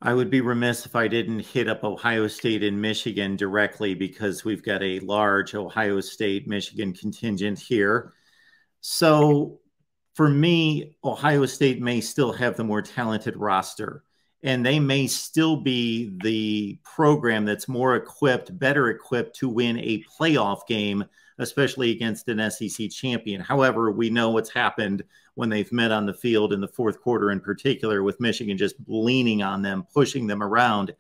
I would be remiss if I didn't hit up Ohio State and Michigan directly because we've got a large Ohio State Michigan contingent here. So for me, Ohio State may still have the more talented roster, and they may still be the program that's more equipped, better equipped to win a playoff game, especially against an SEC champion. However, we know what's happened when they've met on the field in the fourth quarter, in particular, with Michigan just leaning on them, pushing them around.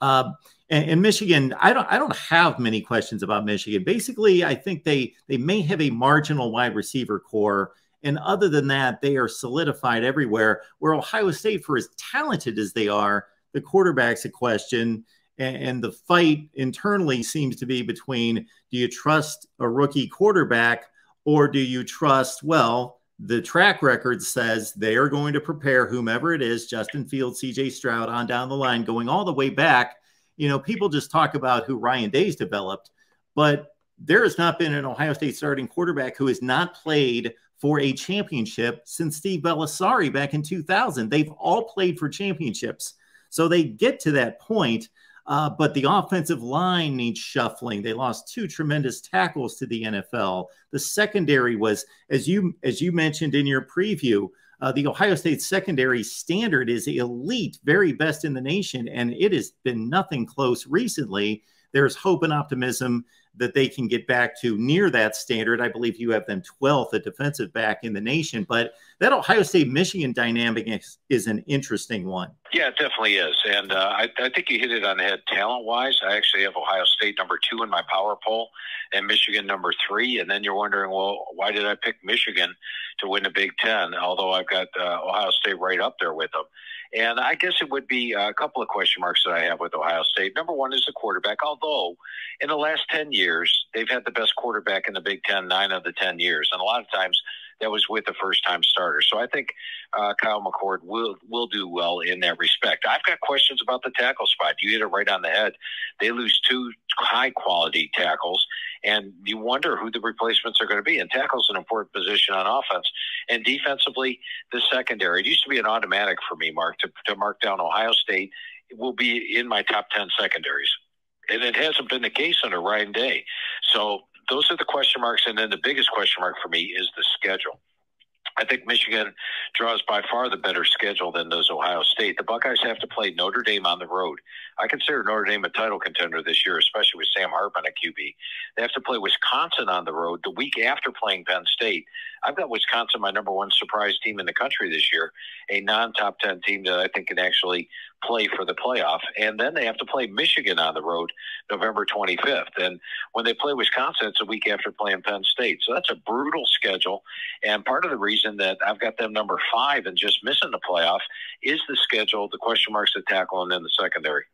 And Michigan, I don't have many questions about Michigan. Basically, I think they may have a marginal wide receiver core, and other than that, they are solidified everywhere. Where Ohio State, for as talented as they are, the quarterback's a question, and the fight internally seems to be between: do you trust a rookie quarterback, or do you trust, well, the track record says they are going to prepare whomever it is, Justin Fields, CJ Stroud, on down the line, going all the way back. You know, people just talk about who Ryan Day's developed, but there has not been an Ohio State starting quarterback who has not played for a championship since Steve Belisari back in 2000. They've all played for championships. So they get to that point, but the offensive line needs shuffling. They lost two tremendous tackles to the NFL. The secondary was, as you mentioned in your preview, the Ohio State secondary standard is elite, very best in the nation, and it has been nothing close recently. There's hope and optimism that they can get back to near that standard. I believe you have them 12th at defensive back in the nation, but that Ohio State-Michigan dynamic is an interesting one. Yeah, it definitely is. And I think you hit it on the head talent-wise. I actually have Ohio State number 2 in my power poll and Michigan number 3. And then you're wondering, well, why did I pick Michigan to win the Big Ten, although I've got Ohio State right up there with them? And I guess it would be a couple of question marks that I have with Ohio State. Number one is the quarterback, although in the last 10 years, they've had the best quarterback in the Big Ten 9 of the 10 years. And a lot of times that was with the first-time starter. So I think Kyle McCord will do well in that respect. I've got questions about the tackle spot. You hit it right on the head. They lose 2 high-quality tackles, and you wonder who the replacements are going to be. And tackle's an important position on offense. And defensively, the secondary. It used to be an automatic for me, Mark, to mark down Ohio State. It will be in my top 10 secondaries. And it hasn't been the case under Ryan Day. So those are the question marks. And then the biggest question mark for me is the schedule. I think Michigan draws by far the better schedule than does Ohio State. The Buckeyes have to play Notre Dame on the road. I consider Notre Dame a title contender this year, especially with Sam Hartman at QB. They have to play Wisconsin on the road the week after playing Penn State. I've got Wisconsin, my number 1 surprise team in the country this year, a non-top 10 team that I think can actually play for the playoff. And then they have to play Michigan on the road November 25th. And when they play Wisconsin, it's a week after playing Penn State. So that's a brutal schedule. And part of the reason that I've got them number 5 and just missing the playoff is the schedule, the question marks at tackle, and then the secondary.